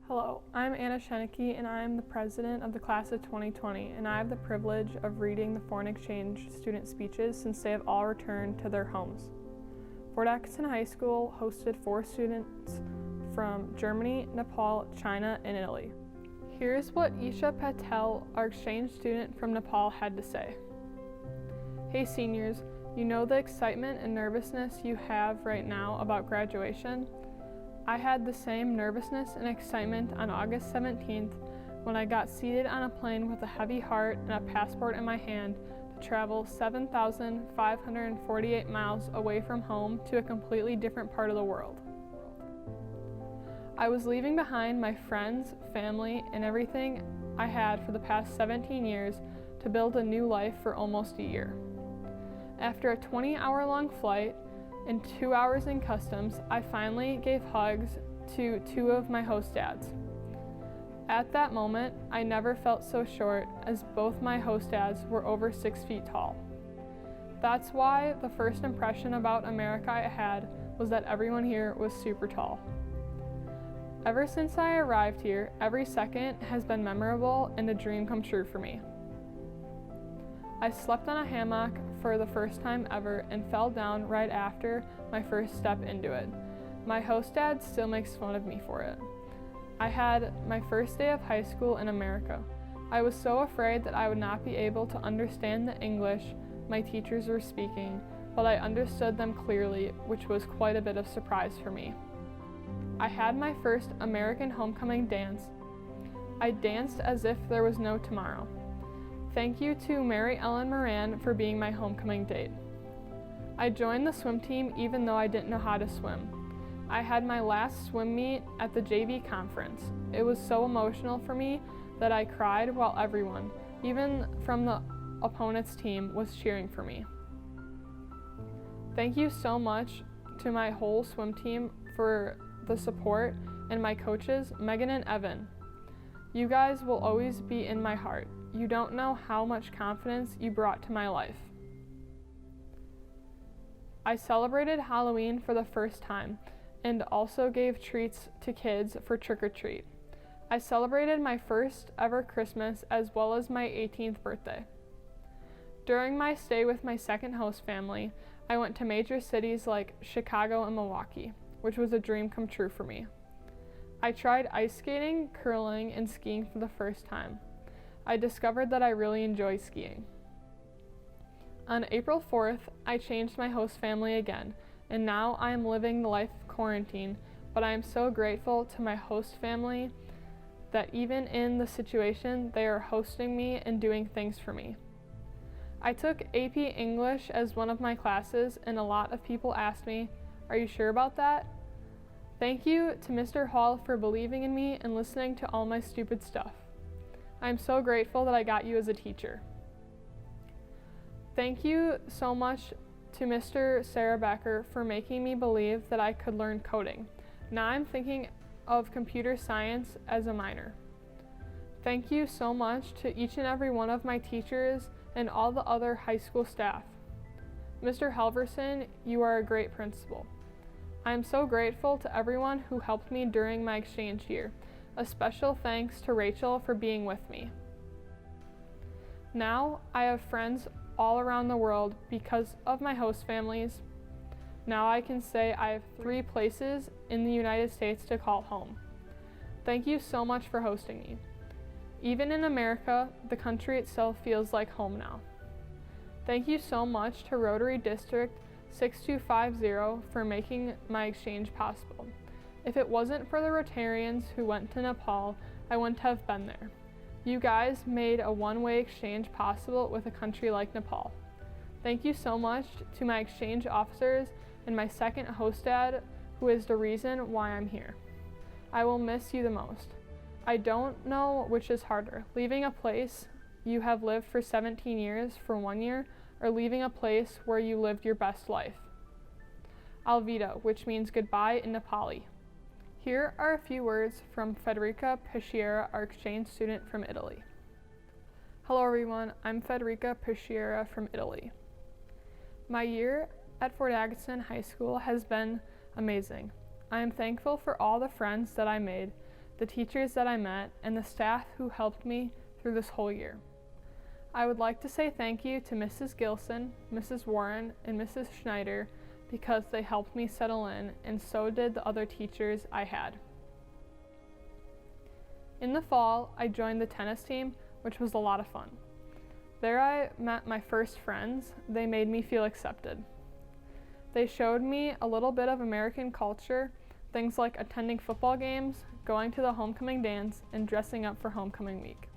Hello, I'm Anna Schenicke and I am the president of the class of 2020, and I have the privilege of reading the foreign exchange student speeches since they have all returned to their homes. Fort Atkinson High School hosted 4 students from Germany, Nepal, China, and Italy. Here's what Isha Patel, our exchange student from Nepal, had to say. Hey seniors, you know the excitement and nervousness you have right now about graduation? I had the same nervousness and excitement on August 17th when I got seated on a plane with a heavy heart and a passport in my hand to travel 7,548 miles away from home to a completely different part of the world. I was leaving behind my friends, family, and everything I had for the past 17 years to build a new life for almost a year. After a 20-hour-long flight, and 2 hours in customs, I finally gave hugs to 2 of my host dads. At that moment, I never felt so short, as both my host dads were over 6 feet tall. That's why the first impression about America I had was that everyone here was super tall. Ever since I arrived here, every second has been memorable and a dream come true for me. I slept on a hammock for the first time ever and fell down right after my first step into it. My host dad still makes fun of me for it. I had my first day of high school in America. I was so afraid that I would not be able to understand the English my teachers were speaking, but I understood them clearly, which was quite a bit of surprise for me. I had my first American homecoming dance. I danced as if there was no tomorrow. Thank you to Mary Ellen Moran for being my homecoming date. I joined the swim team even though I didn't know how to swim. I had my last swim meet at the JV conference. It was so emotional for me that I cried while everyone, even from the opponent's team, was cheering for me. Thank you so much to my whole swim team for the support, and my coaches, Megan and Evan. You guys will always be in my heart. You don't know how much confidence you brought to my life. I celebrated Halloween for the first time and also gave treats to kids for trick-or-treat. I celebrated my first ever Christmas as well as my 18th birthday. During my stay with my second host family, I went to major cities like Chicago and Milwaukee, which was a dream come true for me. I tried ice skating, curling, and skiing for the first time. I discovered that I really enjoy skiing. On April 4th, I changed my host family again, and now I am living the life of quarantine, but I am so grateful to my host family that even in the situation, they are hosting me and doing things for me. I took AP English as one of my classes, and a lot of people asked me, "Are you sure about that?" Thank you to Mr. Hall for believing in me and listening to all my stupid stuff. I'm so grateful that I got you as a teacher. Thank you so much to Mr. Sarah Becker for making me believe that I could learn coding. Now I'm thinking of computer science as a minor. Thank you so much to each and every one of my teachers and all the other high school staff. Mr. Halverson, you are a great principal. I am so grateful to everyone who helped me during my exchange year. A special thanks to Rachel for being with me. Now I have friends all around the world because of my host families. Now I can say I have 3 places in the United States to call home. Thank you so much for hosting me. Even in America, the country itself feels like home now. Thank you so much to Rotary District 6250 for making my exchange possible. If it wasn't for the Rotarians who went to Nepal, I wouldn't have been there. You guys made a one-way exchange possible with a country like Nepal. Thank you so much to my exchange officers and my second host dad, who is the reason why I'm here. I will miss you the most. I don't know which is harder, leaving a place you have lived for 17 years for 1 year, or leaving a place where you lived your best life. Alvida, which means goodbye in Nepali. Here are a few words from Federica Peschiera, our exchange student from Italy. Hello everyone, I'm Federica Peschiera from Italy. My year at Fort Atkinson High School has been amazing. I am thankful for all the friends that I made. the teachers that I met, and the staff who helped me through this whole year. I would like to say thank you to Mrs. Gilson, Mrs. Warren, and Mrs. Schneider because they helped me settle in, and so did the other teachers I had. In the fall, I joined the tennis team, which was a lot of fun. There I met my first friends. They made me feel accepted. They showed me a little bit of American culture, things like attending football games, going to the homecoming dance, and dressing up for homecoming week.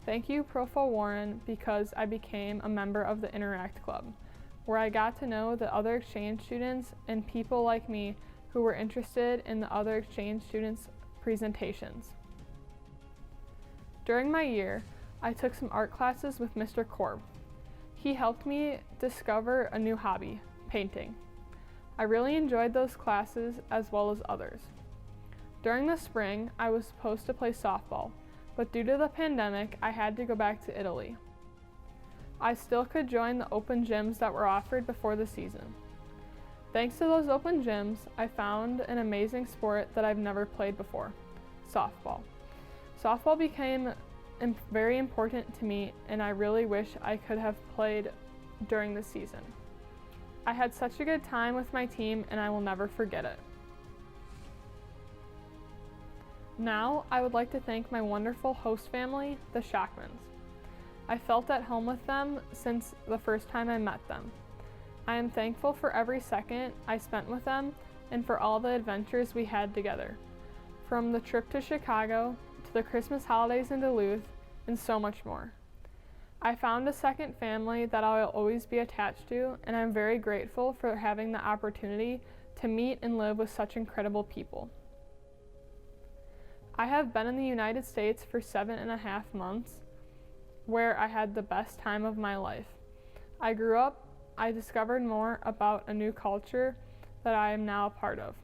Thank you, Profo Warren, because I became a member of the Interact Club, where I got to know the other exchange students and people like me who were interested in the other exchange students' presentations. During my year, I took some art classes with Mr. Korb. He helped me discover a new hobby, painting. I really enjoyed those classes as well as others. During the spring, I was supposed to play softball, but due to the pandemic, I had to go back to Italy. I still could join the open gyms that were offered before the season. Thanks to those open gyms, I found an amazing sport that I've never played before, softball. Softball became very important to me, and I really wish I could have played during the season. I had such a good time with my team, and I will never forget it. Now, I would like to thank my wonderful host family, the Shockmans. I felt at home with them since the first time I met them. I am thankful for every second I spent with them and for all the adventures we had together, from the trip to Chicago to the Christmas holidays in Duluth, and so much more. I found a second family that I will always be attached to, and I'm very grateful for having the opportunity to meet and live with such incredible people. I have been in the United States for 7.5 months, where I had the best time of my life. I grew up, I discovered more about a new culture that I am now a part of.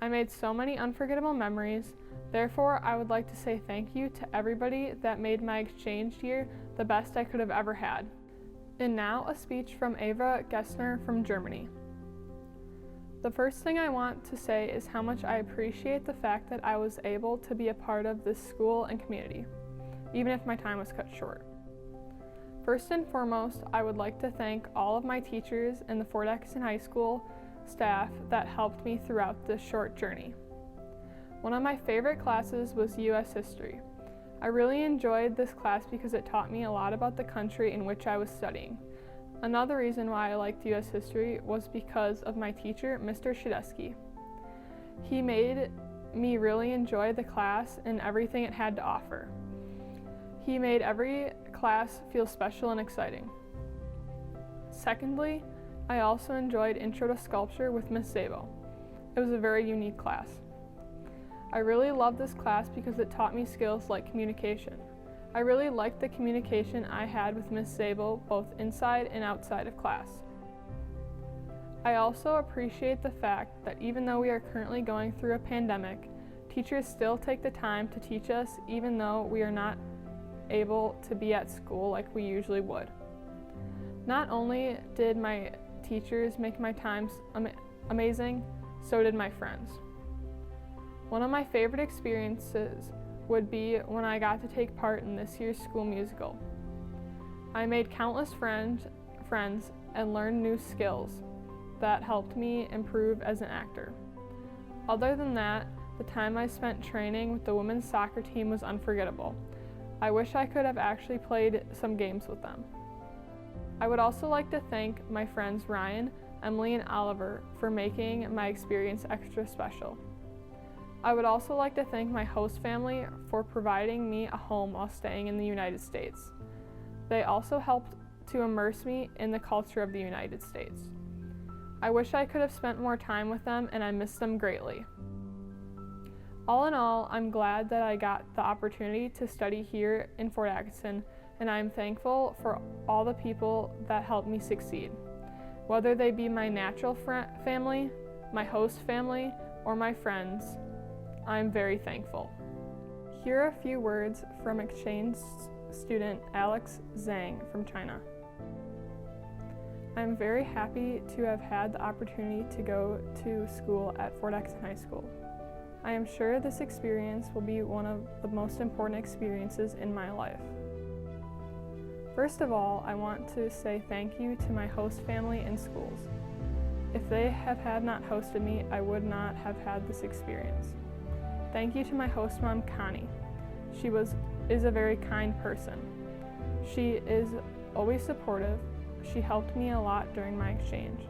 I made so many unforgettable memories, therefore I would like to say thank you to everybody that made my exchange year the best I could have ever had. And now a speech from Eva Gessner from Germany. The first thing I want to say is how much I appreciate the fact that I was able to be a part of this school and community, even if my time was cut short. First and foremost, I would like to thank all of my teachers in the Fort Atkinson High School staff that helped me throughout this short journey. One of my favorite classes was U.S. History. I really enjoyed this class because it taught me a lot about the country in which I was studying. Another reason why I liked U.S. History was because of my teacher, Mr. Shedesky. He made me really enjoy the class and everything it had to offer. He made every class feel special and exciting. Secondly, I also enjoyed Intro to Sculpture with Miss Szabo. It was a very unique class. I really loved this class because it taught me skills like communication. I really liked the communication I had with Miss Szabo both inside and outside of class. I also appreciate the fact that even though we are currently going through a pandemic, teachers still take the time to teach us even though we are not able to be at school like we usually would. Not only did my teachers make my times amazing, so did my friends. One of my favorite experiences would be when I got to take part in this year's school musical. I made countless friends and learned new skills that helped me improve as an actor. Other than that, the time I spent training with the women's soccer team was unforgettable. I wish I could have actually played some games with them. I would also like to thank my friends Ryan, Emily, and Oliver for making my experience extra special. I would also like to thank my host family for providing me a home while staying in the United States. They also helped to immerse me in the culture of the United States. I wish I could have spent more time with them, and I miss them greatly. All in all, I'm glad that I got the opportunity to study here in Fort Atkinson, and I'm thankful for all the people that helped me succeed. Whether they be my natural family, my host family, or my friends, I'm very thankful. Here are a few words from exchange student Alex Zhang from China. I'm very happy to have had the opportunity to go to school at Fort Atkinson High School. I am sure this experience will be one of the most important experiences in my life. First of all, I want to say thank you to my host family and schools. If they had not hosted me, I would not have had this experience. Thank you to my host mom, Connie. She is a very kind person. She is always supportive. She helped me a lot during my exchange.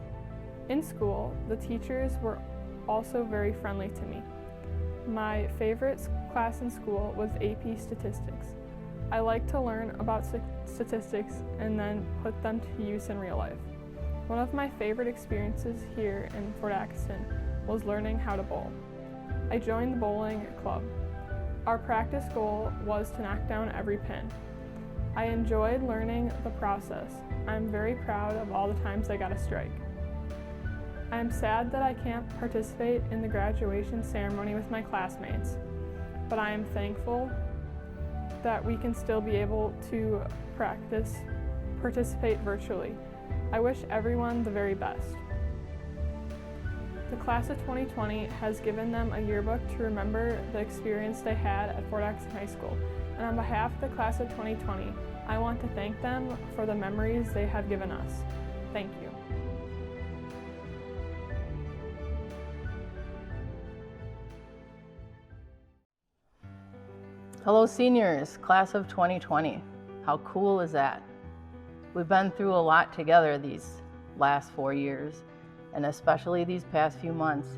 In school, the teachers were also very friendly to me. My favorite class in school was AP Statistics. I like to learn about statistics and then put them to use in real life. One of my favorite experiences here in Fort Atkinson was learning how to bowl. I joined the bowling club. Our practice goal was to knock down every pin. I enjoyed learning the process. I'm very proud of all the times I got a strike. I am sad that I can't participate in the graduation ceremony with my classmates, but I am thankful that we can still be able to participate virtually. I wish everyone the very best. The class of 2020 has given them a yearbook to remember the experience they had at Fort Atkinson High School, and on behalf of the class of 2020, I want to thank them for the memories they have given us. Thank you. Hello seniors, class of 2020. How cool is that? We've been through a lot together these last 4 years, and especially these past few months.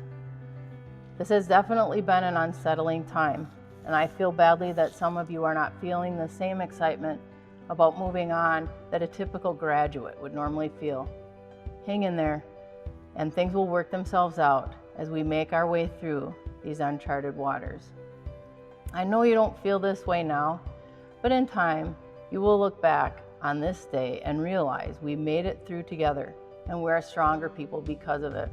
This has definitely been an unsettling time, and I feel badly that some of you are not feeling the same excitement about moving on that a typical graduate would normally feel. Hang in there, and things will work themselves out as we make our way through these uncharted waters. I know you don't feel this way now, but in time, you will look back on this day and realize we made it through together and we're stronger people because of it.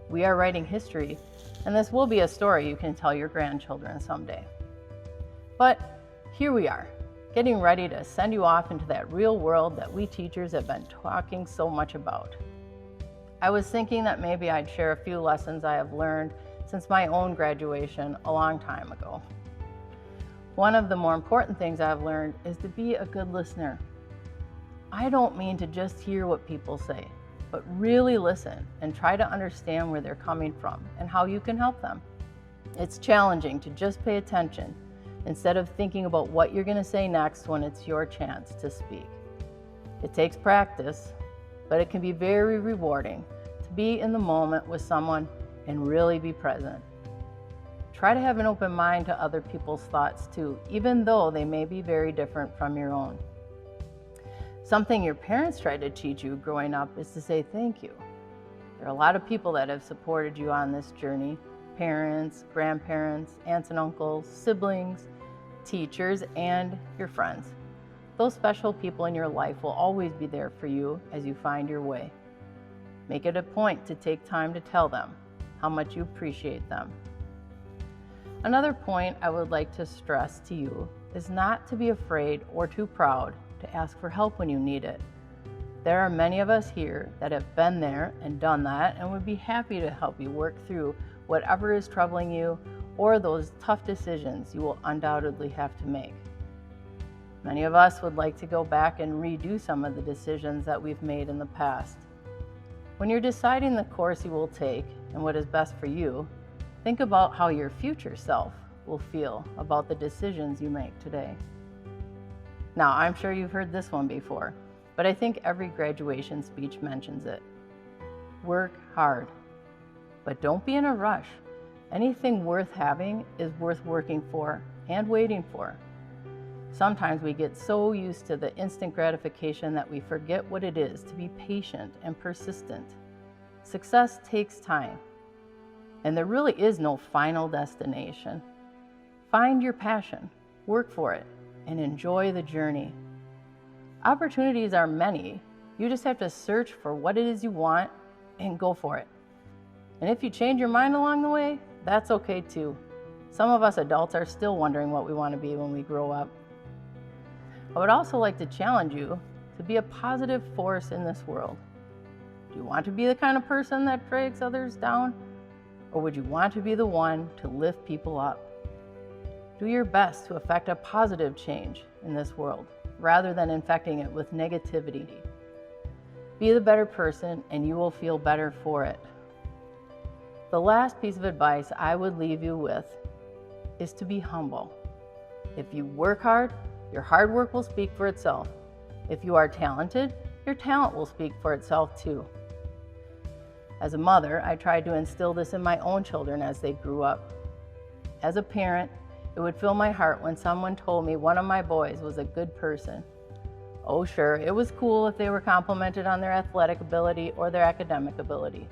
We are writing history, and this will be a story you can tell your grandchildren someday. But here we are, getting ready to send you off into that real world that we teachers have been talking so much about. I was thinking that maybe I'd share a few lessons I have learned since my own graduation a long time ago. One of the more important things I've learned is to be a good listener. I don't mean to just hear what people say, but really listen and try to understand where they're coming from and how you can help them. It's challenging to just pay attention instead of thinking about what you're going to say next when it's your chance to speak. It takes practice, but it can be very rewarding to be in the moment with someone and really be present. Try to have an open mind to other people's thoughts too, even though they may be very different from your own. Something your parents tried to teach you growing up is to say thank you. There are a lot of people that have supported you on this journey: parents, grandparents, aunts and uncles, siblings, teachers, and your friends. Those special people in your life will always be there for you as you find your way. Make it a point to take time to tell them how much you appreciate them. Another point I would like to stress to you is not to be afraid or too proud to ask for help when you need it. There are many of us here that have been there and done that and would be happy to help you work through whatever is troubling you or those tough decisions you will undoubtedly have to make. Many of us would like to go back and redo some of the decisions that we've made in the past. When you're deciding the course you will take and what is best for you, think about how your future self will feel about the decisions you make today. Now, I'm sure you've heard this one before, but I think every graduation speech mentions it. Work hard, but don't be in a rush. Anything worth having is worth working for and waiting for. Sometimes we get so used to the instant gratification that we forget what it is to be patient and persistent. Success takes time, and there really is no final destination. Find your passion, work for it, and enjoy the journey. Opportunities are many. You just have to search for what it is you want and go for it. And if you change your mind along the way, that's okay too. Some of us adults are still wondering what we want to be when we grow up. I would also like to challenge you to be a positive force in this world. Do you want to be the kind of person that drags others down? or would you want to be the one to lift people up? Do your best to effect a positive change in this world, rather than infecting it with negativity. Be the better person, and you will feel better for it. The last piece of advice I would leave you with is to be humble. If you work hard, your hard work will speak for itself. If you are talented, your talent will speak for itself too. As a mother, I tried to instill this in my own children as they grew up. As a parent, it would fill my heart when someone told me one of my boys was a good person. Oh sure, it was cool if they were complimented on their athletic ability or their academic ability.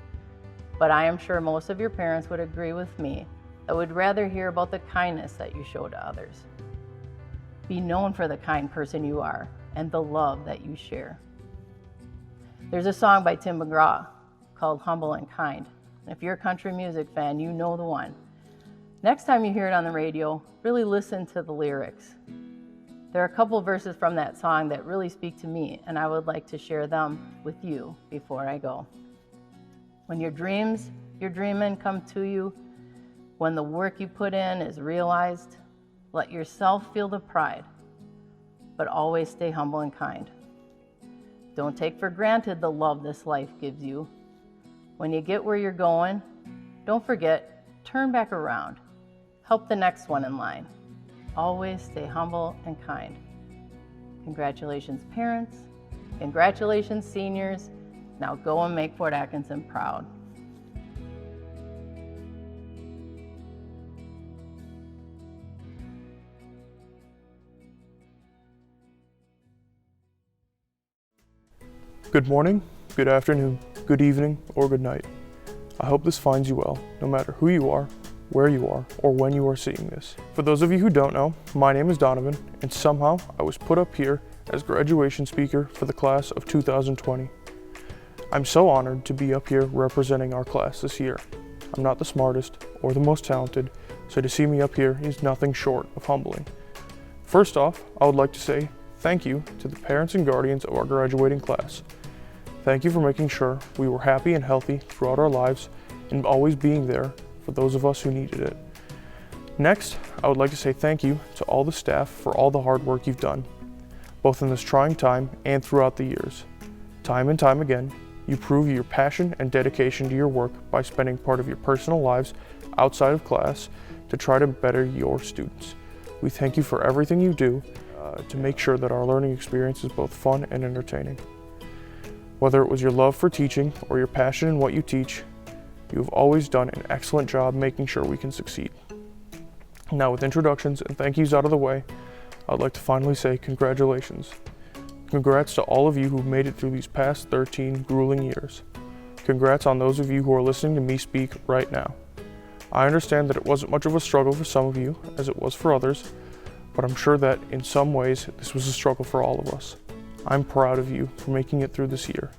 But I am sure most of your parents would agree with me that would rather hear about the kindness that you show to others. Be known for the kind person you are and the love that you share. There's a song by Tim McGraw called Humble and Kind. If you're a country music fan, you know the one. Next time you hear it on the radio, really listen to the lyrics. There are a couple verses from that song that really speak to me, and I would like to share them with you before I go. When your dreams you're dreaming come to you, when the work you put in is realized, let yourself feel the pride, but always stay humble and kind. Don't take for granted the love this life gives you. When you get where you're going, don't forget, turn back around. Help the next one in line. Always stay humble and kind. Congratulations, parents. Congratulations, seniors. Now go and make Fort Atkinson proud. Good morning, good afternoon, good evening, or good night. I hope this finds you well, no matter who you are, where you are, or when you are seeing this. For those of you who don't know, my name is Donovan, and somehow I was put up here as graduation speaker for the class of 2020. I'm so honored to be up here representing our class this year. I'm not the smartest or the most talented, so to see me up here is nothing short of humbling. First off, I would like to say thank you to the parents and guardians of our graduating class. Thank you for making sure we were happy and healthy throughout our lives and always being there for those of us who needed it. Next, I would like to say thank you to all the staff for all the hard work you've done, both in this trying time and throughout the years. Time and time again, you prove your passion and dedication to your work by spending part of your personal lives outside of class to try to better your students. We thank you for everything you do to make sure that our learning experience is both fun and entertaining. Whether it was your love for teaching or your passion in what you teach, you have always done an excellent job making sure we can succeed. Now, with introductions and thank yous out of the way, I'd like to finally say congratulations. Congrats to all of you who made it through these past 13 grueling years. Congrats on those of you who are listening to me speak right now. I understand that it wasn't much of a struggle for some of you, as it was for others, but I'm sure that in some ways this was a struggle for all of us. I'm proud of you for making it through this year.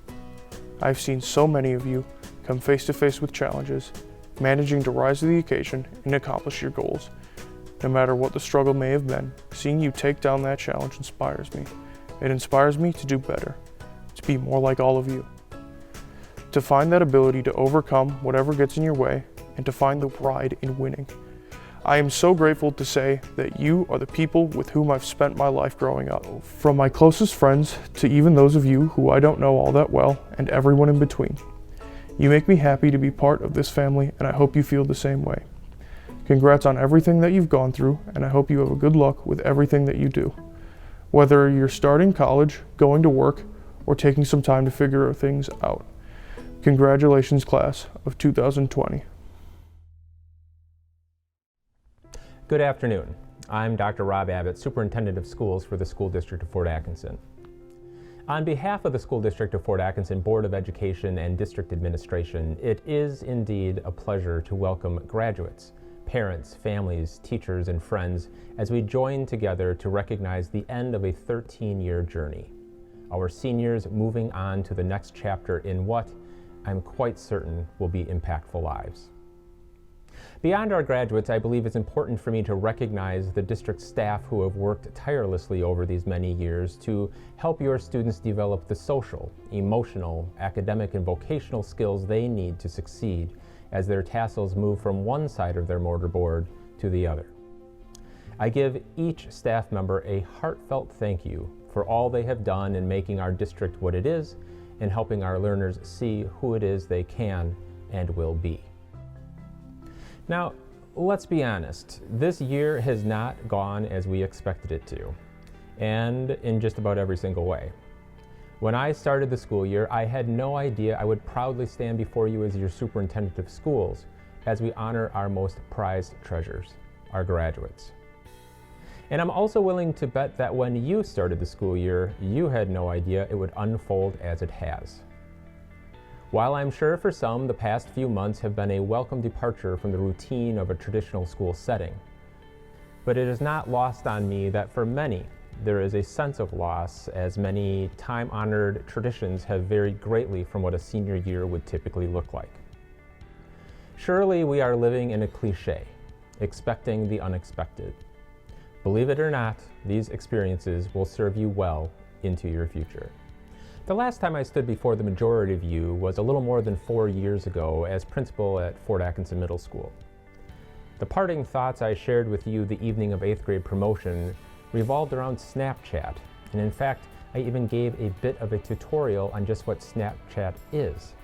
I've seen so many of you come face to face with challenges, managing to rise to the occasion and accomplish your goals. No matter what the struggle may have been, seeing you take down that challenge inspires me. It inspires me to do better, to be more like all of you. To find that ability to overcome whatever gets in your way and to find the pride in winning. I am so grateful to say that you are the people with whom I've spent my life growing up. From my closest friends to even those of you who I don't know all that well and everyone in between. You make me happy to be part of this family, and I hope you feel the same way. Congrats on everything that you've gone through, and I hope you have a good luck with everything that you do. Whether you're starting college, going to work, or taking some time to figure things out. Congratulations, class of 2020. Good afternoon. I'm Dr. Rob Abbott, Superintendent of Schools for the School District of Fort Atkinson. On behalf of the School District of Fort Atkinson Board of Education and District Administration, it is indeed a pleasure to welcome graduates, parents, families, teachers, and friends as we join together to recognize the end of a 13-year journey. Our seniors moving on to the next chapter in what I'm quite certain will be impactful lives. Beyond our graduates, I believe it's important for me to recognize the district staff who have worked tirelessly over these many years to help your students develop the social, emotional, academic, and vocational skills they need to succeed as their tassels move from one side of their mortarboard to the other. I give each staff member a heartfelt thank you for all they have done in making our district what it is and helping our learners see who it is they can and will be. Now, let's be honest, this year has not gone as we expected it to, and in just about every single way. When I started the school year, I had no idea I would proudly stand before you as your superintendent of schools as we honor our most prized treasures, our graduates. And I'm also willing to bet that when you started the school year, you had no idea it would unfold as it has. While I'm sure for some the past few months have been a welcome departure from the routine of a traditional school setting, but it is not lost on me that for many, there is a sense of loss as many time-honored traditions have varied greatly from what a senior year would typically look like. Surely we are living in a cliche, expecting the unexpected. Believe it or not, these experiences will serve you well into your future. The last time I stood before the majority of you was a little more than 4 years ago as principal at Fort Atkinson Middle School. The parting thoughts I shared with you the evening of 8th grade promotion revolved around Snapchat, and in fact, I even gave a bit of a tutorial on just what Snapchat is.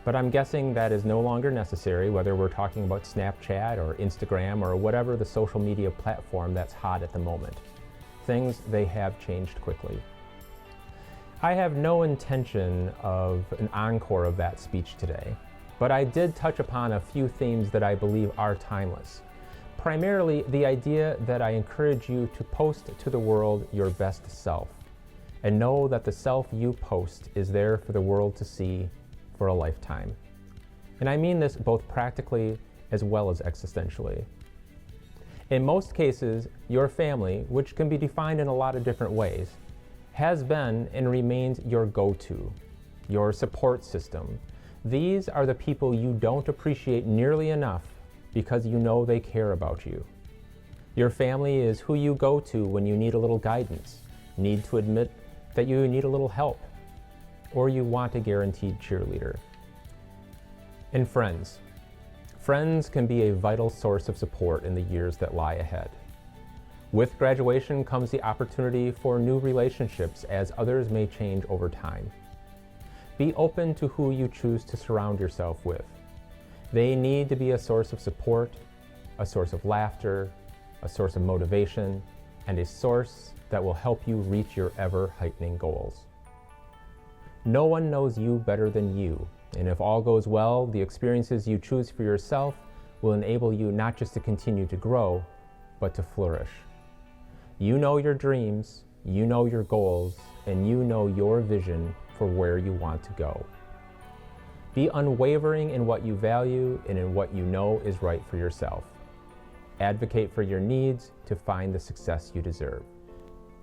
But I'm guessing that is no longer necessary, whether we're talking about Snapchat or Instagram or whatever the social media platform that's hot at the moment. Things, they have changed quickly. I have no intention of an encore of that speech today, but I did touch upon a few themes that I believe are timeless. Primarily, the idea that I encourage you to post to the world your best self, and know that the self you post is there for the world to see for a lifetime. And I mean this both practically as well as existentially. In most cases, your family, which can be defined in a lot of different ways, has been and remains your go-to, your support system. These are the people you don't appreciate nearly enough because you know they care about you. Your family is who you go to when you need a little guidance, need to admit that you need a little help, or you want a guaranteed cheerleader. And friends. Friends can be a vital source of support in the years that lie ahead. With graduation comes the opportunity for new relationships as others may change over time. Be open to who you choose to surround yourself with. They need to be a source of support, a source of laughter, a source of motivation, and a source that will help you reach your ever-heightening goals. No one knows you better than you, and if all goes well, the experiences you choose for yourself will enable you not just to continue to grow, but to flourish. You know your dreams, you know your goals, and you know your vision for where you want to go. Be unwavering in what you value and in what you know is right for yourself. Advocate for your needs to find the success you deserve.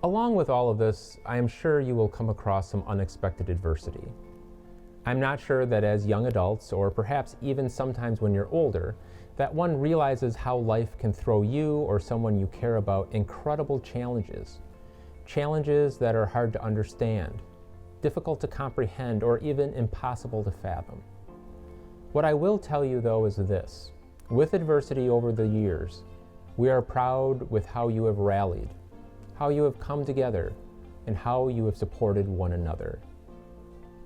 Along with all of this, I am sure you will come across some unexpected adversity. I'm not sure that as young adults, or perhaps even sometimes when you're older, that one realizes how life can throw you or someone you care about incredible challenges. Challenges that are hard to understand, difficult to comprehend, or even impossible to fathom. What I will tell you though is this: with adversity over the years, we are proud with how you have rallied, how you have come together, and how you have supported one another.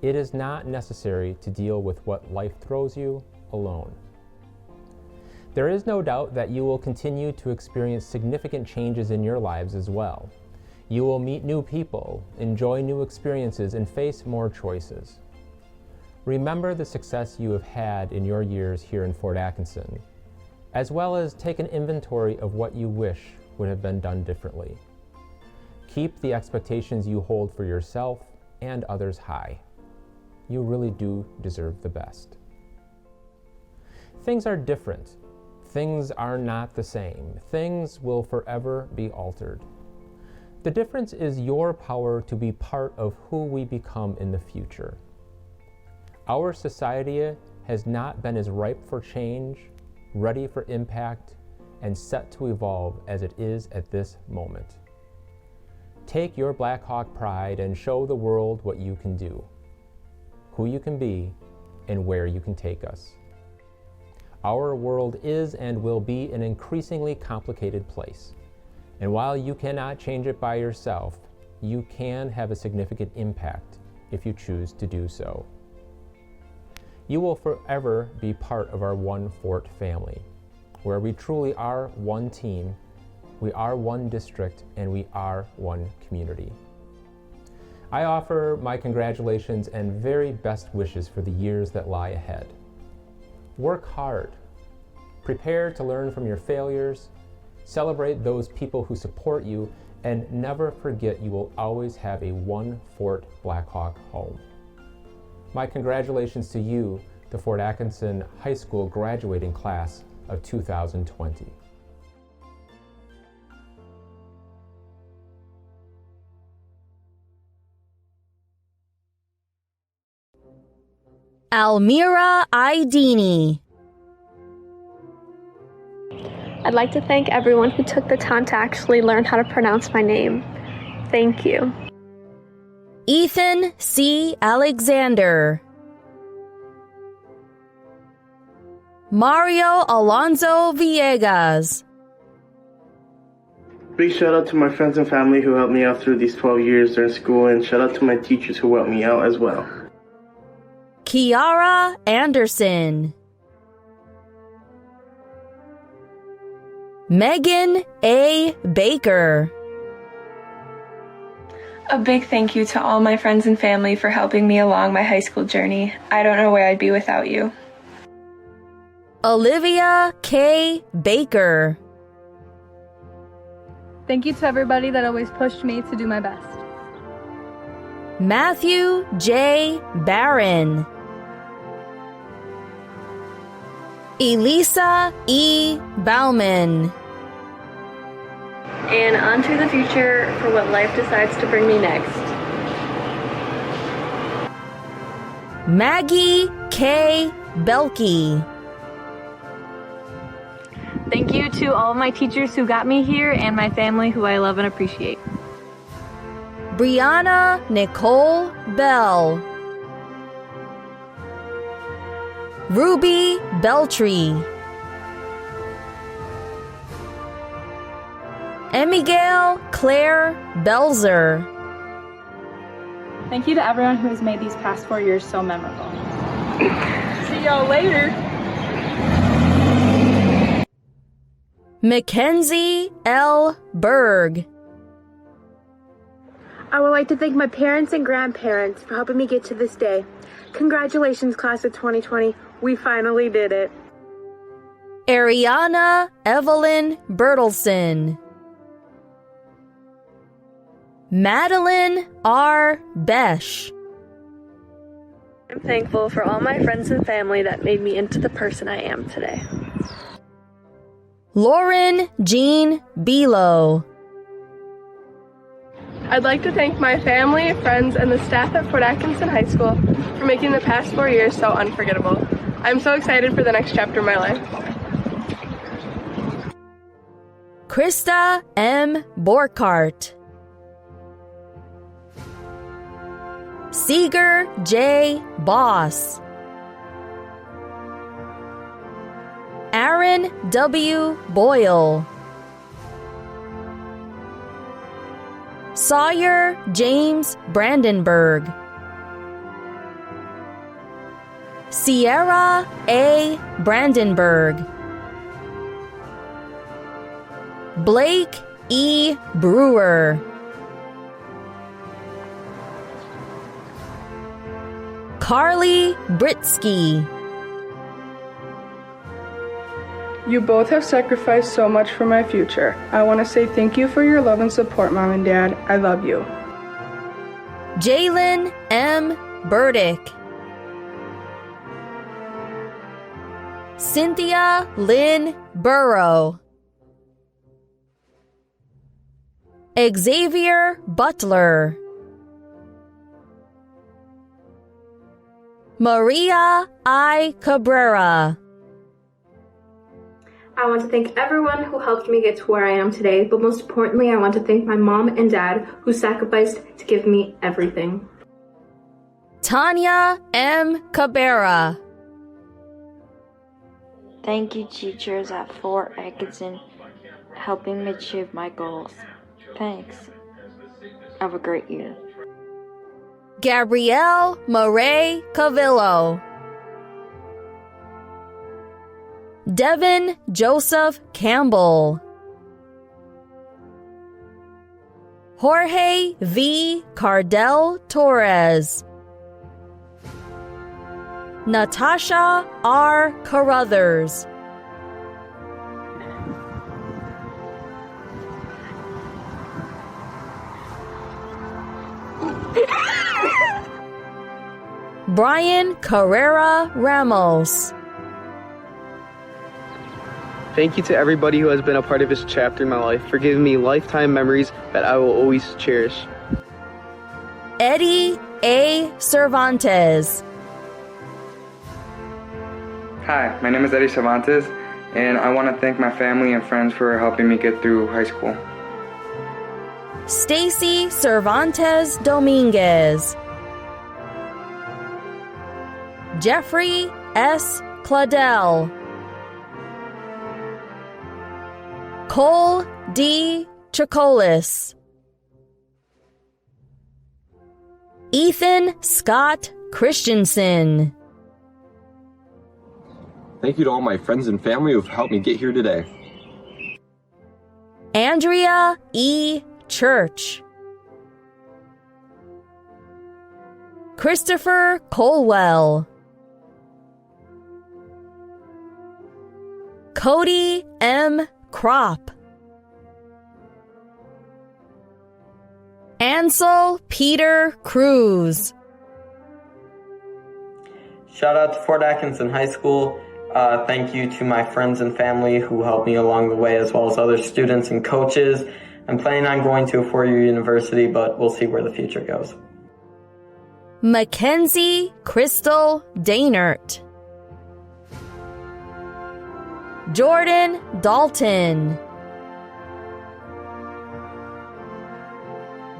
It is not necessary to deal with what life throws you alone. There is no doubt that you will continue to experience significant changes in your lives as well. You will meet new people, enjoy new experiences, and face more choices. Remember the success you have had in your years here in Fort Atkinson, as well as take an inventory of what you wish would have been done differently. Keep the expectations you hold for yourself and others high. You really do deserve the best. Things are different. Things are not the same. Things will forever be altered. The difference is your power to be part of who we become in the future. Our society has not been as ripe for change, ready for impact, and set to evolve as it is at this moment. Take your Black Hawk pride and show the world what you can do, who you can be, and where you can take us. Our world is and will be an increasingly complicated place. And while you cannot change it by yourself, you can have a significant impact if you choose to do so. You will forever be part of our One Fort family, where we truly are one team, we are one district, and we are one community. I offer my congratulations and very best wishes for the years that lie ahead. Work hard. Prepare to learn from your failures. Celebrate those people who support you, and never forget you will always have a One Fort Blackhawk home. My congratulations to you, the Fort Atkinson High School graduating class of 2020. Almira Idini. I'd like to thank everyone who took the time to actually learn how to pronounce my name. Thank you. Ethan C. Alexander. Mario Alonso Villegas. Big shout out to my friends and family who helped me out through these 12 years during school, and shout out to my teachers who helped me out as well. Kiara Anderson. Megan A. Baker. A big thank you to all my friends and family for helping me along my high school journey. I don't know where I'd be without you. Olivia K. Baker. Thank you to everybody that always pushed me to do my best. Matthew J. Barron. Elisa E. Bauman. And on to the future for what life decides to bring me next. Maggie K. Belke. Thank you to all of my teachers who got me here and my family who I love and appreciate. Brianna Nicole Bell. Rubi Beltre. Emigale Claire Belzer. Thank you to everyone who has made these past 4 years so memorable. See y'all later. Mackenzie L. Berg. I would like to thank my parents and grandparents for helping me get to this day. Congratulations, class of 2020. We finally did it. Ariana Evelyn Bertelson. Madeline R. Besh. I'm thankful for all my friends and family that made me into the person I am today. Lauren Jean Belo. I'd like to thank my family, friends, and the staff at Fort Atkinson High School for making the past 4 years so unforgettable. I'm so excited for the next chapter of my life. Krista M. Borkart. Seeger J. Boss. Aaron W. Boyle. Sawyer James Brandenburg. Sierra A. Brandenburg. Blake E. Brewer. Carly Britsky. You both have sacrificed so much for my future. I want to say thank you for your love and support, Mom and Dad. I love you. Jalen M. Burdick. Cynthia Lynn Burrow. Xavier Butler. Maria I. Cabrera. I want to thank everyone who helped me get to where I am today, but most importantly, I want to thank my mom and dad who sacrificed to give me everything. Tanya M. Cabrera. Thank you, teachers at Fort Atkinson, helping me achieve my goals. Thanks. Have a great year. Gabrielle Murray Cavillo. Devin Joseph Campbell. Jorge V Cardel-Torres. Natasha R Carruthers. Brian Carrera Ramos. Thank you to everybody who has been a part of this chapter in my life for giving me lifetime memories that I will always cherish. Eddie A Cervantes. Hi, my name is Eddie Cervantes, and I want to thank my family and friends for helping me get through high school. Stacy Cervantes Dominguez. Jeffrey S. Claudel. Cole D Chocholous. Ethan Scott Christensen. Thank you to all my friends and family who have helped me get here today. Andrea E Church. Christopher Colwell. Cody M Cropp. Ansel Peter Cruz. Shout out to Fort Atkinson High School. Thank you to my friends and family who helped me along the way, as well as other students and coaches. I'm planning on going to a four-year university, but we'll see where the future goes. Mackenzie Crystal Dainert. Jordan Dalton.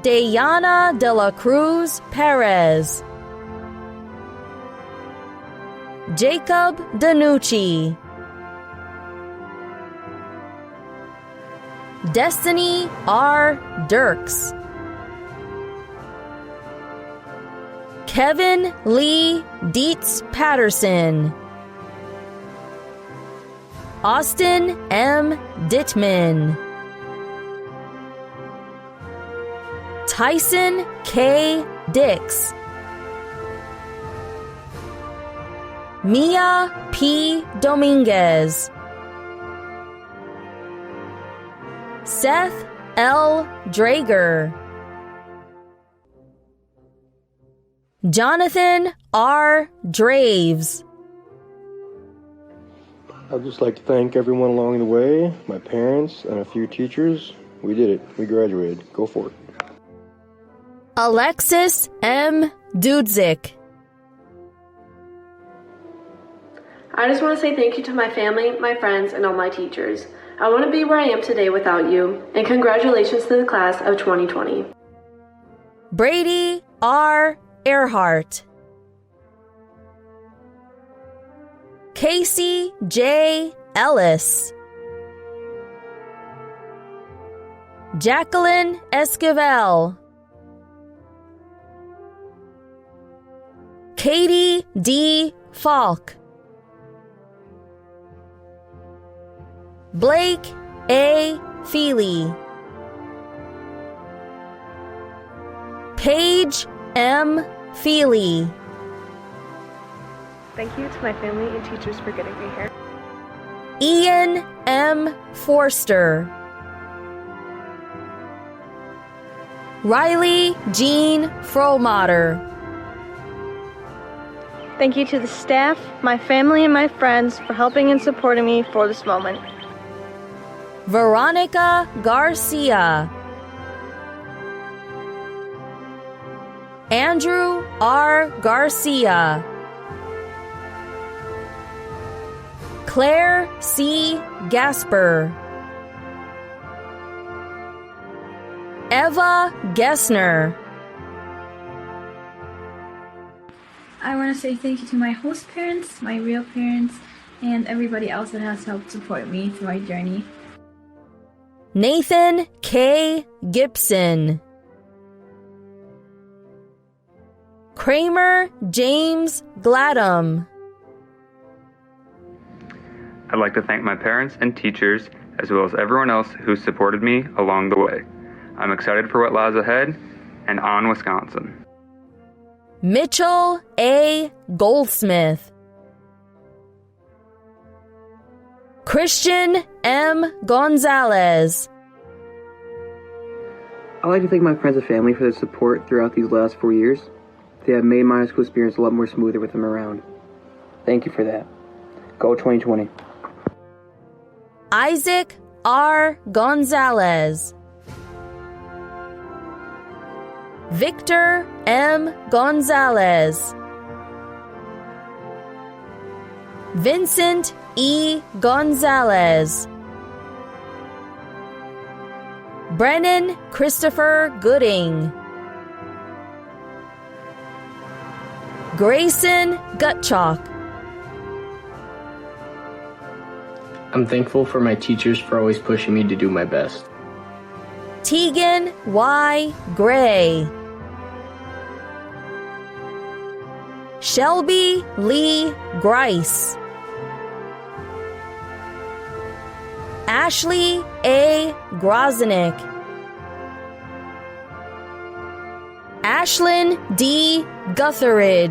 Dayana De La Cruz Perez. Jacob Danucci. Destiny R. Dirks. Kevin Lee Dietz Patterson. Austin M. Dittman. Tyson K Dix. Mia P. Dominguez. Seth L. Drager. Jonathan R. Draves. I'd just like to thank everyone along the way, my parents, and a few teachers. We did it. We graduated. Go for it. Alexis M. Dudzik. I just want to say thank you to my family, my friends, and all my teachers. I want to be where I am today without you, and congratulations to the class of 2020. Brady R Ehrhardt. Casey J Ellis. Jacqueline Esquivel. Katie D Falk. Blake A Fehly. Paige M Fehly. Thank you to my family and teachers for getting me here. Ian M Forster. Riley Jean Fromater. Thank you to the staff, my family, and my friends for helping and supporting me for this moment. Veronica Garcia. Andrew R. Garcia. Claire C. Gasper. Eva Gessner. I want to say thank you to my host parents, my real parents, and everybody else that has helped support me through my journey. Nathan K Gibson. Kramer James Gladham. I'd like to thank my parents and teachers, as well as everyone else who supported me along the way. I'm excited for what lies ahead, and on Wisconsin. Mitchell A Goldsmith. Christian M Gonzalez. I'd like to thank my friends and family for their support throughout these last 4 years. They have made my high school experience a lot more smoother with them around. Thank you for that. Go 2020. Isaac R Gonzalez. Victor M Gonzalez. Vincent E Gonzalez. Brennan Christopher Gooding. Greyson Gottschalk. I'm thankful for my teachers for always pushing me to do my best. Tegan Y Gray. Shelby Lee Grice. Ashley A Grozenick. Ashlyn D Guthrie.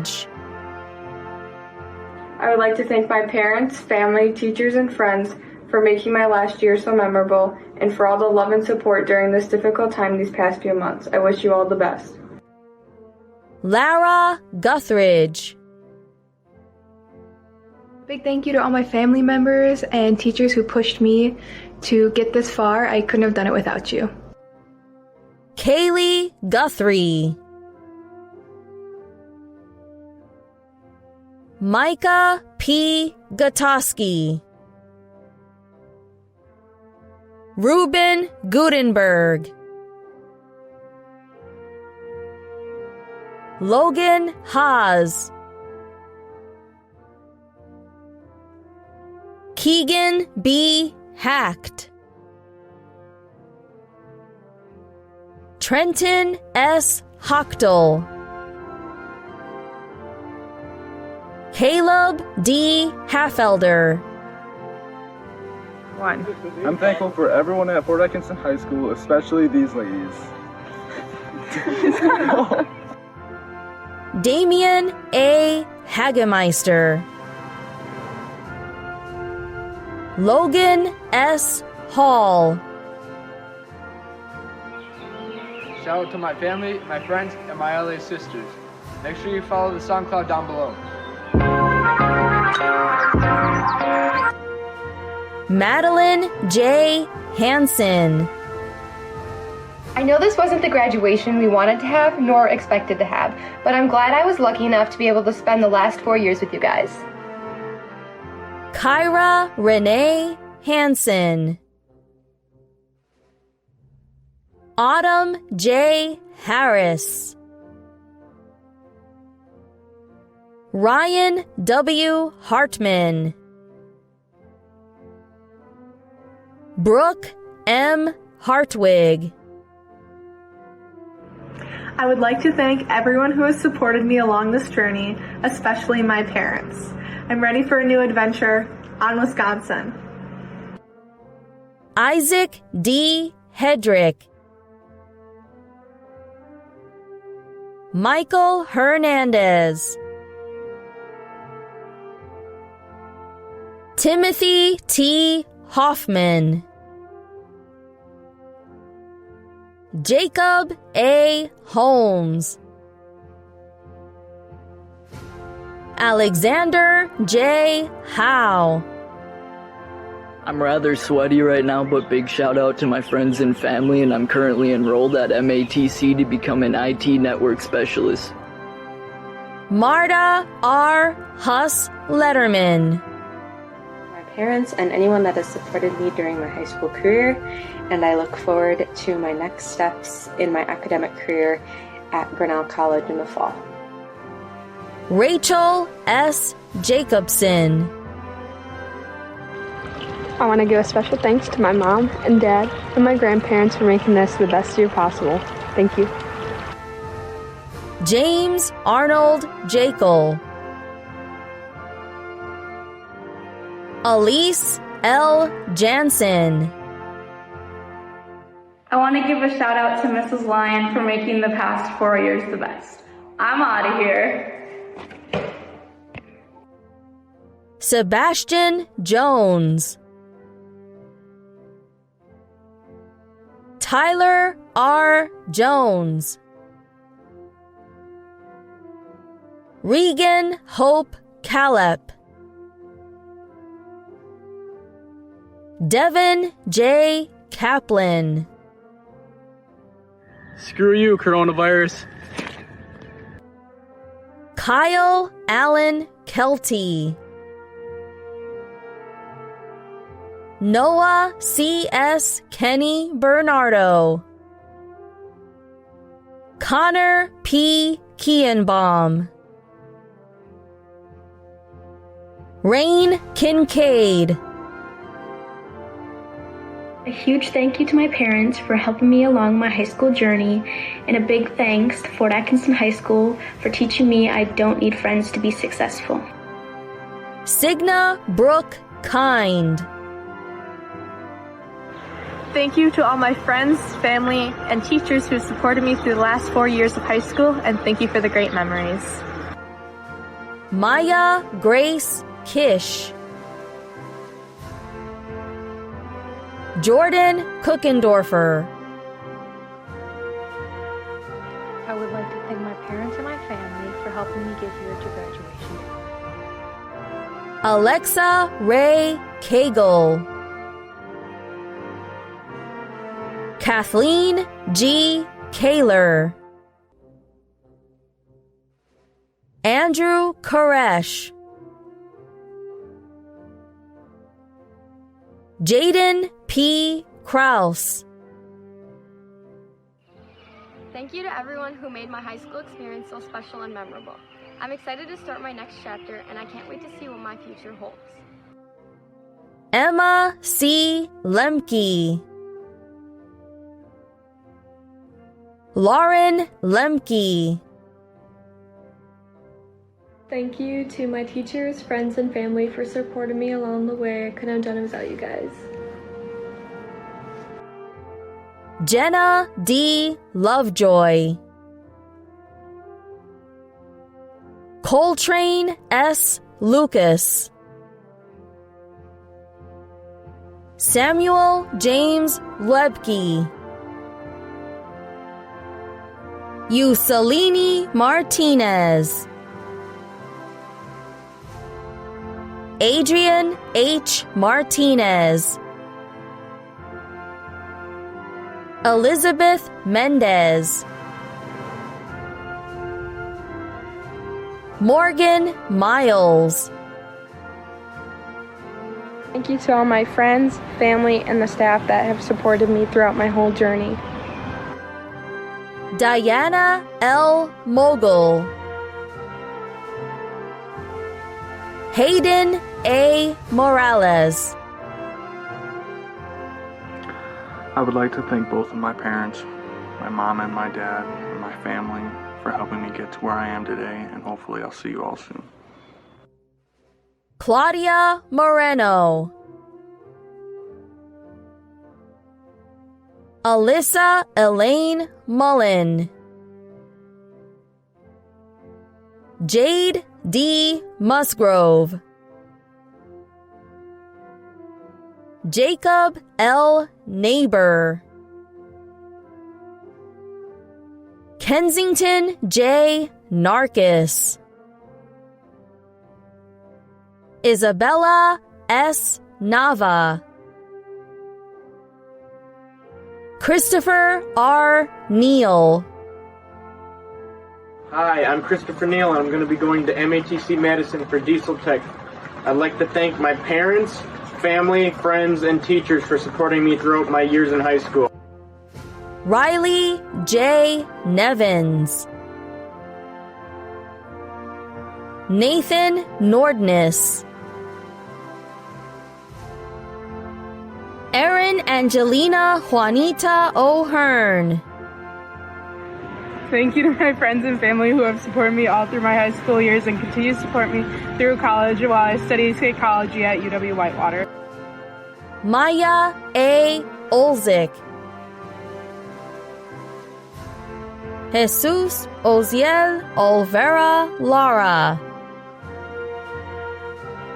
I would like to thank my parents, family, teachers, and friends for making my last year so memorable and for all the love and support during this difficult time these past few months. I wish you all the best. Lara Guthrie. Big thank you to all my family members and teachers who pushed me to get this far. I couldn't have done it without you. Kaylee Guthrie. Mika P Gutoski. Ruben Gutenberg. Logan Haas. Keegan B Hacht. Trenton S Hochtel. Caleb D Haffelder. I'm thankful for everyone at Fort Atkinson High School, especially these ladies. Damion A Hagemeister. Logan S Hall. Shout out to my family, my friends, and my LA sisters. Make sure you follow the SoundCloud down below. Madeline J Hansen. I know this wasn't the graduation we wanted to have nor expected to have, but I'm glad I was lucky enough to be able to spend the last 4 years with you guys. Kyra Renee Hansen. Autumn J Harris. Ryan W Hartman. Brooke M Hartwig. I would like to thank everyone who has supported me along this journey, especially my parents. I'm ready for a new adventure on Wisconsin. Isaac D Hedrick. Michael Hernandez. Timothy T Hoffman. Jacob A Holmes. Alexander J Howe. I'm rather sweaty right now, but big shout out to my friends and family, and I'm currently enrolled at MATC to become an IT network specialist. Marta R Huss Letterman. My parents and anyone that has supported me during my high school career, and I look forward to my next steps in my academic career at Grinnell College in the fall. Rachel S Jacobson. I want to give a special thanks to my mom and dad and my grandparents for making this the best year possible. Thank you. James Arnold Jekyll. Elise L. Jansen. I want to give a shout out to Mrs. Lyon for making the past 4 years the best. I'm out of here. Sabastian Jones. Tyler R. Jones. Regan Hope Callep. Devin J. Kaplan. Screw you, coronavirus. Kyle Allen Kelty. Noah C.S. Kenny Bernardo. Connor P. Kienbaum. Rain Kincaid. A huge thank you to my parents for helping me along my high school journey, and a big thanks to Fort Atkinson High School for teaching me I don't need friends to be successful. Signa Brooke Kind. Thank you to all my friends, family, and teachers who supported me through the last 4 years of high school, and thank you for the great memories. Maya Grace Kish. Jordan Cookendorfer. I would like to thank my parents and my family for helping me get here to graduation. Alexa Ray Cagle. Kathleen G. Kaler. Andrew Koresh. Jaden P. Kraus. Thank you to everyone who made my high school experience so special and memorable. I'm excited to start my next chapter, and I can't wait to see what my future holds. Emma C. Lemke. Lauren Lemke. Thank you to my teachers, friends, and family for supporting me along the way. I couldn't have done it without you guys. Jenna D. Lovejoy. Coltrane S. Lucas. Samuel James Lebke. Yuselini Martinez. Adrian H Martinez. Elizabeth Mendez. Morgan Miles. Thank you to all my friends, family, and the staff that have supported me throughout my whole journey. Diana L Moguel. Hayden A Morales. I would like to thank both of my parents, my mom and my dad, and my family for helping me get to where I am today, and hopefully I'll see you all soon. Klaudia Moreno. Alyssa Elaine Mullen. Jade D Musgrove. Jacob L Neighbor. Kensington J Narcus. Isabella S Nava. Christopher R Neal. Hi, I'm Christopher Neal, and I'm going to be going to MATC Madison for Diesel Tech. I'd like to thank my parents, family, friends, and teachers for supporting me throughout my years in high school. Riley J. Nevins. Nathan Nordness. Angelina Juanita O'Hearn. Thank you to my friends and family who have supported me all through my high school years and continue to support me through college while I study psychology at UW Whitewater. Maya A. Olzik. Jesus Oziel Olvera Lara.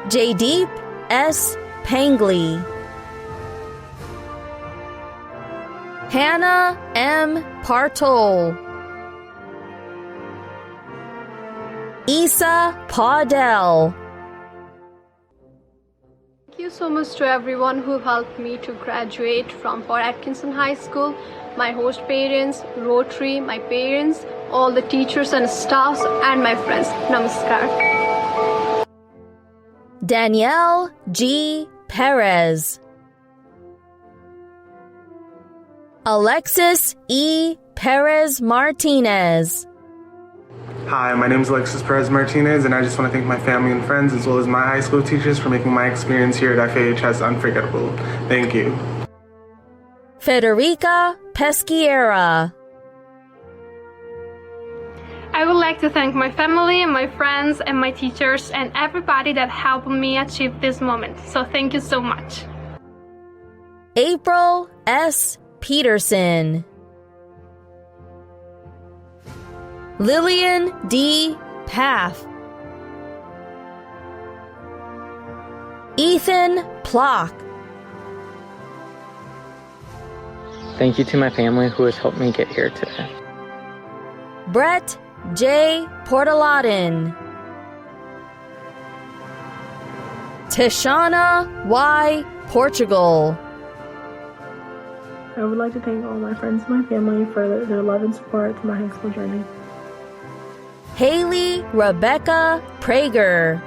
Jaydeep S. Pangley. Hannah M. Partol. Isa Paudel. Thank you so much to everyone who helped me to graduate from Fort Atkinson High School, my host parents, Rotary, my parents, all the teachers and staffs, and my friends. Namaskar. Danielle G. Perez. Alexis E. Perez Martinez. Hi, my name is Alexis Perez Martinez, and I just want to thank my family and friends as well as my high school teachers for making my experience here at FAHS unforgettable. Thank you. Federica Pesquiera. I would like to thank my family, my friends, and my teachers, and everybody that helped me achieve this moment. So thank you so much. April S. Peterson. Lillian D. Path. Ethan Plock. Thank you to my family who has helped me get here today. Brett J. Portalatin. Tishana Y. Portugal. I would like to thank all my friends and my family for their love and support through my high school journey. Haley Rebecca Prager.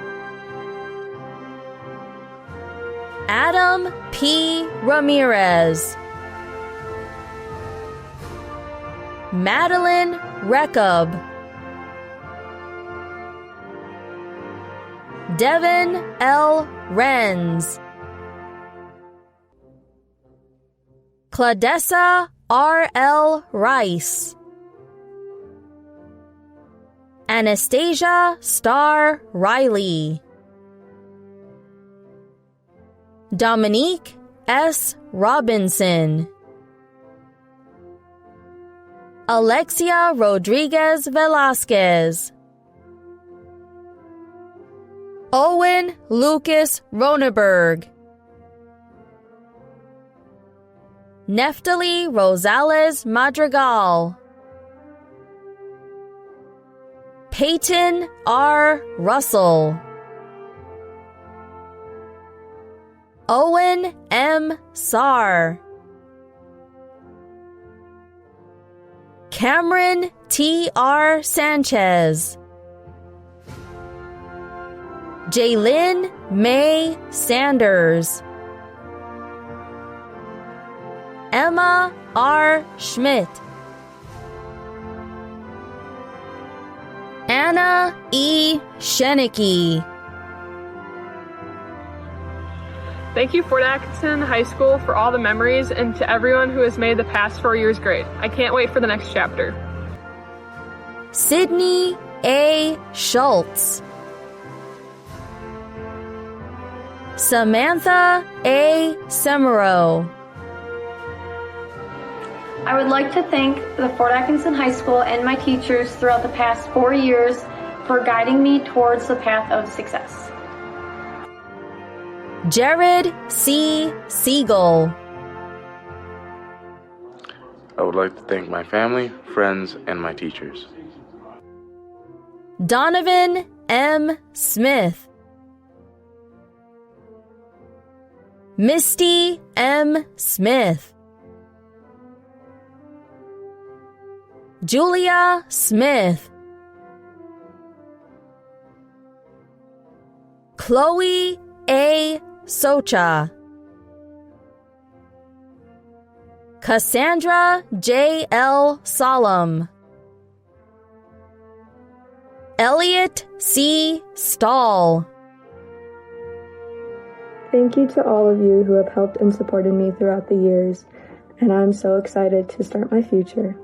Adam P. Ramirez. Madeline Rekub. Devin L. Renz. Claudessa R. L. Rice. Anastasia Star Riley. Dominique S. Robinson. Alexia Rodriguez Velasquez. Owen Lucas Roneberg. Neftali Rosales Madrigal. Peyton R. Russell. Owen M. Sarr. Cameron T. R. Sanchez. Jaylyn May Sanders. Emma R. Schmidt. Anna E. Shenicki. Thank you, Fort Atkinson High School, for all the memories, and to everyone who has made the past 4 years great. I can't wait for the next chapter. Sydney A. Schultz. Samantha A. Semero. I would like to thank the Fort Atkinson High School and my teachers throughout the past 4 years for guiding me towards the path of success. Jared C. Siegel. I would like to thank my family, friends, and my teachers. Donovan M. Smith. Misty M. Smith. Julia Smith. Chloe A. Socha. Cassandra J. L. Solemn. Elliot C. Stahl. Thank you to all of you who have helped and supported me throughout the years, and I'm so excited to start my future.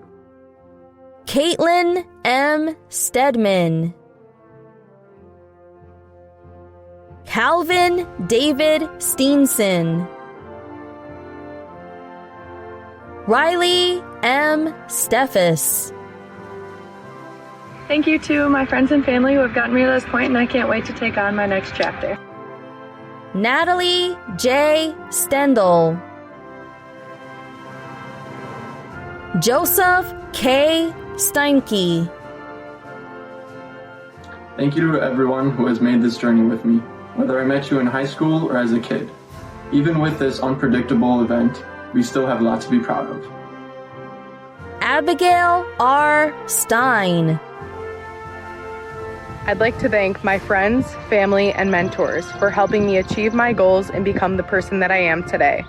Caitlin M. Stedman. Calvin David Steenson. Riley M. Steffes. Thank you to my friends and family who have gotten me to this point, and I can't wait to take on my next chapter. Natalie J. Stendel. Joseph K. Steinke. Thank you to everyone who has made this journey with me, whether I met you in high school or as a kid. Even with this unpredictable event, we still have lots to be proud of. Abigail R. Stein. I'd like to thank my friends, family, and mentors for helping me achieve my goals and become the person that I am today.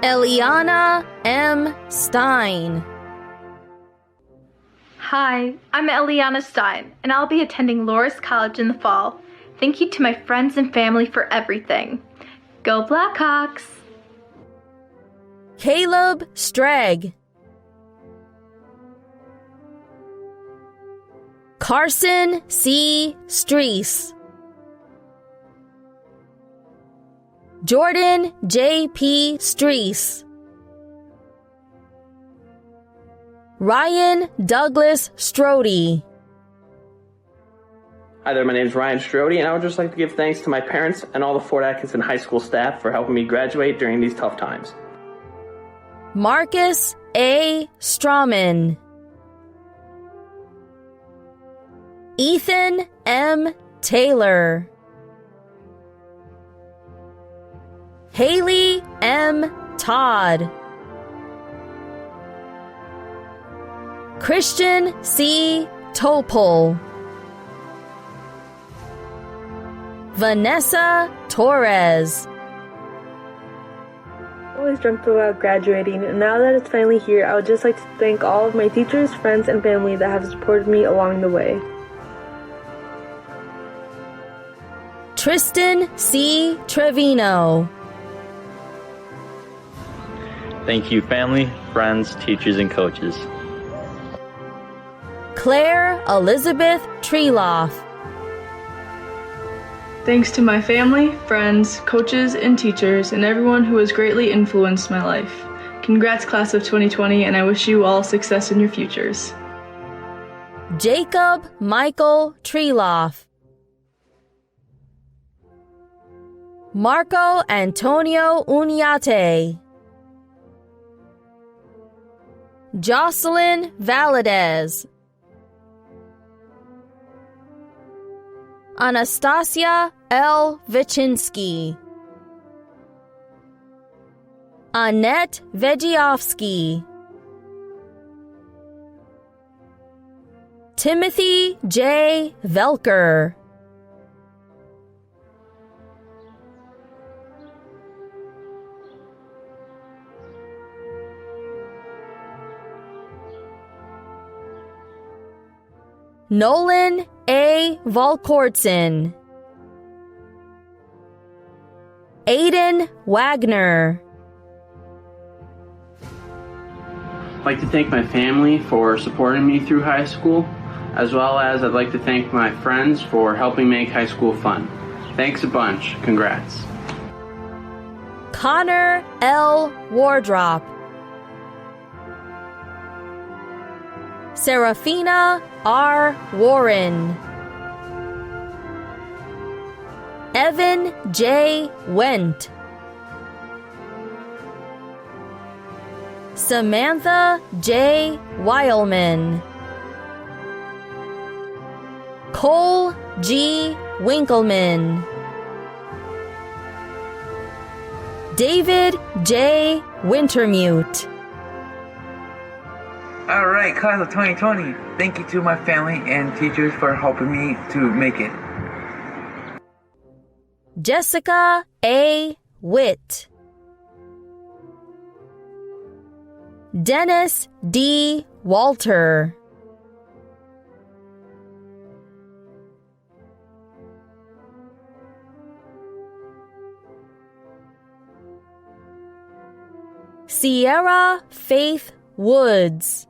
Eliana M. Stein. Hi, I'm Eliana Stein, and I'll be attending Loras College in the fall. Thank you to my friends and family for everything. Go Blackhawks! Caleb Stregg. Carson C. Streese. Jordan J. P. Streese. Ryan Douglas Strode. Hi there, my name is Ryan Strode, and I would just like to give thanks to my parents and all the Fort Atkinson High School staff for helping me graduate during these tough times. Marcus A. Strawman. Ethan M. Taylor. Haley M. Todd. Christian C. Topol. Vanessa Torres. I always dreamt about graduating, and now that it's finally here, I would just like to thank all of my teachers, friends, and family that have supported me along the way. Tristan C. Trevino. Thank you, family, friends, teachers, and coaches. Claire Elizabeth Treloff. Thanks to my family, friends, coaches, and teachers, and everyone who has greatly influenced my life. Congrats, class of 2020, and I wish you all success in your futures. Jacob Michael Treloff. Marco Antonio Uniate. Jocelyn Valadez. Anastasia L. Vichinsky. Annette Vegiovsky. Timothy J. Velker. Nolan A. Volkortson. Aiden Wagner. I'd like to thank my family for supporting me through high school, as well as I'd like to thank my friends for helping make high school fun. Thanks a bunch. Congrats. Connor L. Wardrop. Serafina R. Warren. Evan J. Wendt. Samantha J. Weilman. Cole G. Winkleman. David J. Wintermute. All right, class of 2020, thank you to my family and teachers for helping me to make it. Jessica A. Witt. Dennis D. Walter. Sierra Faith Woods.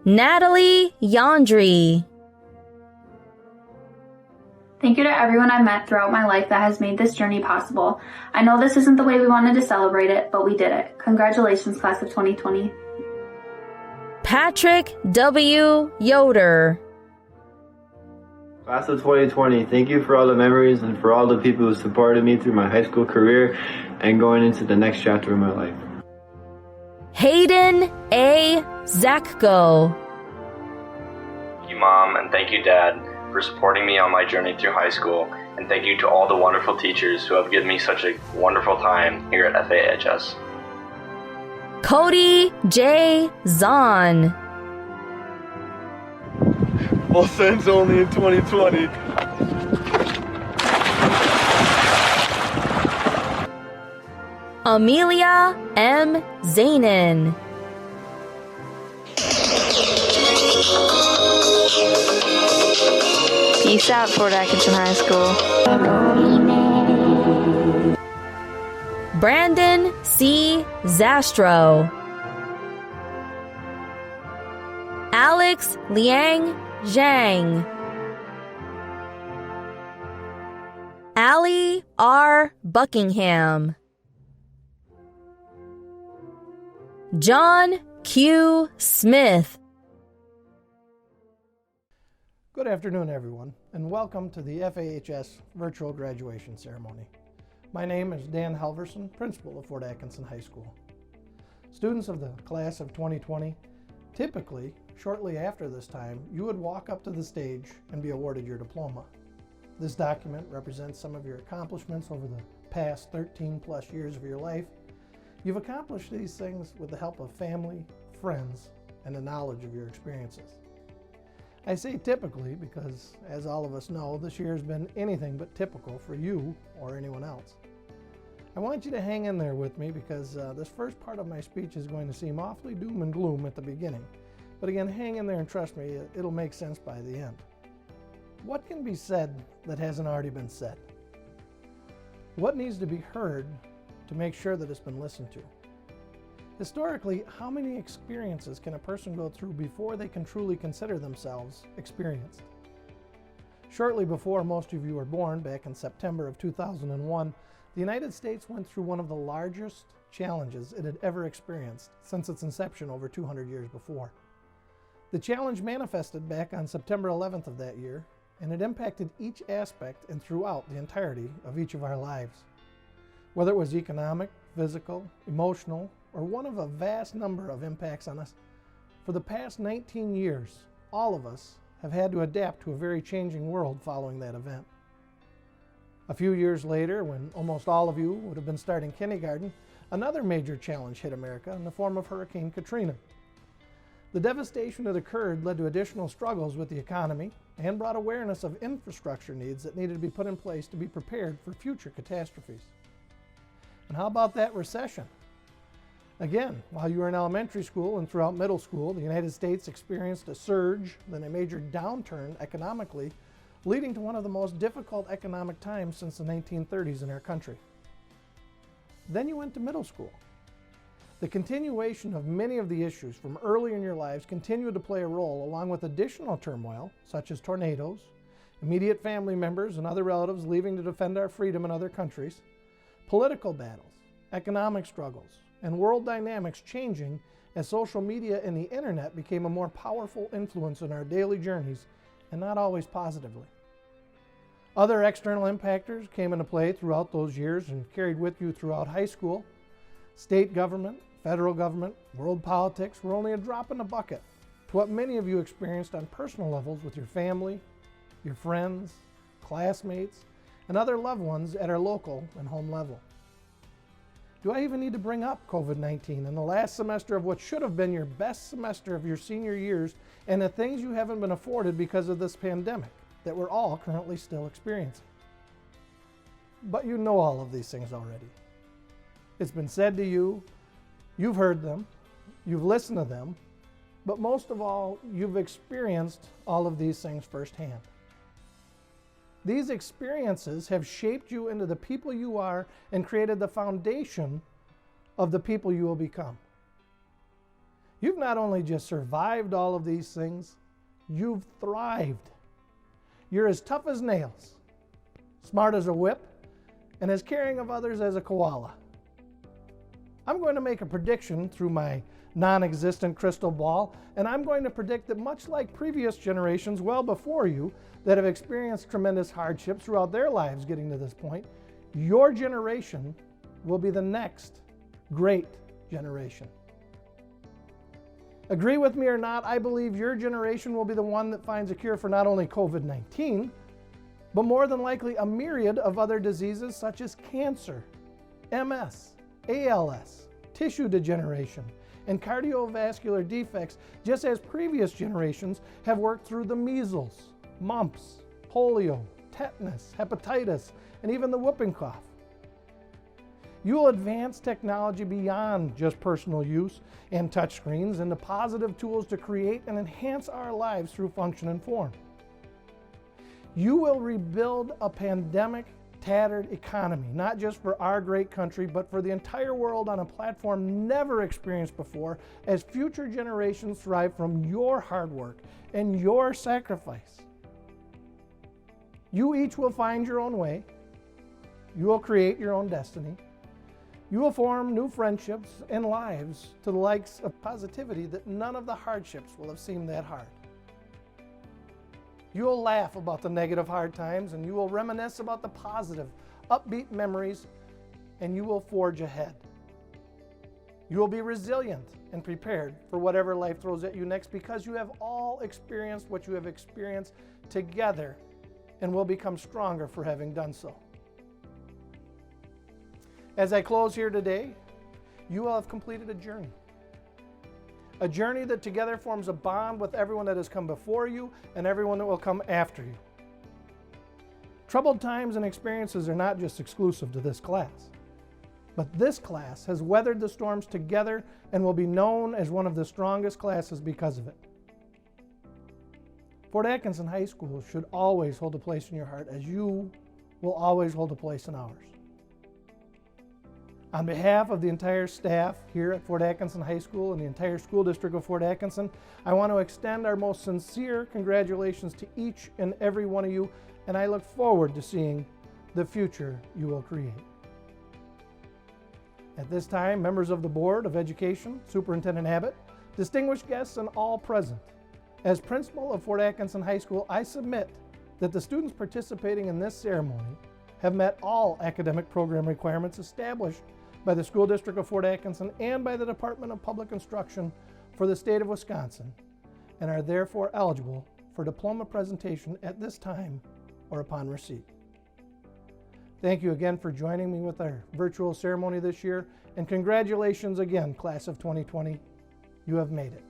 Natalie Yandry. Thank you to everyone I've met throughout my life that has made this journey possible. I know this isn't the way we wanted to celebrate it, but we did it. Congratulations, class of 2020. Patrick W. Yoder. Class of 2020, thank you for all the memories and for all the people who supported me through my high school career and going into the next chapter of my life. Hayden A. Zakko. Thank you, Mom, and thank you, Dad, for supporting me on my journey through high school. And thank you to all the wonderful teachers who have given me such a wonderful time here at FAHS. Cody J. Zahn. Well, since only in 2020. Amelia M. Zainin. Peace out, Fort Atkinson High School. Brandon C. Zastro. Alex Liang Zhang. Allie R. Buckingham. John Q. Smith. Good afternoon, everyone, and welcome to the FAHS virtual graduation ceremony. My name is Dan Halverson, principal of Fort Atkinson High School. Students of the class of 2020, typically, shortly after this time, you would walk up to the stage and be awarded your diploma. This document represents some of your accomplishments over the past 13 plus years of your life. You've accomplished these things with the help of family, friends, and the knowledge of your experiences. I say typically because, as all of us know, this year has been anything but typical for you or anyone else. I want you to hang in there with me because this first part of my speech is going to seem awfully doom and gloom at the beginning. But again, hang in there and trust me, it'll make sense by the end. What can be said that hasn't already been said? What needs to be heard to make sure that it's been listened to? Historically, how many experiences can a person go through before they can truly consider themselves experienced? Shortly before most of you were born, back in September of 2001, the United States went through one of the largest challenges it had ever experienced since its inception over 200 years before. The challenge manifested back on September 11th of that year, and it impacted each aspect and throughout the entirety of each of our lives. Whether it was economic, physical, emotional, or one of a vast number of impacts on us, for the past 19 years, all of us have had to adapt to a very changing world following that event. A few years later, when almost all of you would have been starting kindergarten, another major challenge hit America in the form of Hurricane Katrina. The devastation that occurred led to additional struggles with the economy and brought awareness of infrastructure needs that needed to be put in place to be prepared for future catastrophes. And how about that recession? Again, while you were in elementary school and throughout middle school, the United States experienced a surge, then a major downturn economically, leading to one of the most difficult economic times since the 1930s in our country. Then you went to middle school. The continuation of many of the issues from early in your lives continued to play a role, along with additional turmoil, such as tornadoes, immediate family members and other relatives leaving to defend our freedom in other countries, political battles, economic struggles, and world dynamics changing as social media and the internet became a more powerful influence in our daily journeys, and not always positively. Other external impactors came into play throughout those years and carried with you throughout high school. State government, federal government, world politics were only a drop in the bucket to what many of you experienced on personal levels with your family, your friends, classmates, and other loved ones at our local and home level. Do I even need to bring up COVID-19 and the last semester of what should have been your best semester of your senior years and the things you haven't been afforded because of this pandemic that we're all currently still experiencing? But you know all of these things already. It's been said to you, you've heard them, you've listened to them, but most of all, you've experienced all of these things firsthand. These experiences have shaped you into the people you are and created the foundation of the people you will become. You've not only just survived all of these things, you've thrived. You're as tough as nails, smart as a whip, and as caring of others as a koala. I'm going to make a prediction through my non-existent crystal ball, and I'm going to predict that much like previous generations well before you that have experienced tremendous hardships throughout their lives getting to this point, your generation will be the next great generation. Agree with me or not, I believe your generation will be the one that finds a cure for not only COVID-19, but more than likely a myriad of other diseases such as cancer, MS, ALS, tissue degeneration, and cardiovascular defects, just as previous generations have worked through the measles, mumps, polio, tetanus, hepatitis, and even the whooping cough. You will advance technology beyond just personal use and touchscreens into positive tools to create and enhance our lives through function and form. You will rebuild a pandemic-tattered economy, not just for our great country, but for the entire world on a platform never experienced before, as future generations thrive from your hard work and your sacrifice. You each will find your own way. You will create your own destiny. You will form new friendships and lives to the likes of positivity that none of the hardships will have seemed that hard. You will laugh about the negative hard times, and you will reminisce about the positive, upbeat memories, and you will forge ahead. You will be resilient and prepared for whatever life throws at you next, because you have all experienced what you have experienced together and will become stronger for having done so. As I close here today, you will have completed a journey that together forms a bond with everyone that has come before you and everyone that will come after you. Troubled times and experiences are not just exclusive to this class, but this class has weathered the storms together and will be known as one of the strongest classes because of it. Fort Atkinson High School should always hold a place in your heart, as you will always hold a place in ours. On behalf of the entire staff here at Fort Atkinson High School and the entire school district of Fort Atkinson, I want to extend our most sincere congratulations to each and every one of you, and I look forward to seeing the future you will create. At this time, members of the Board of Education, Superintendent Abbott, distinguished guests, and all present, as principal of Fort Atkinson High School, I submit that the students participating in this ceremony have met all academic program requirements established by the School District of Fort Atkinson and by the Department of Public Instruction for the state of Wisconsin, and are therefore eligible for diploma presentation at this time or upon receipt. Thank you again for joining me with our virtual ceremony this year, and congratulations again, class of 2020. You have made it.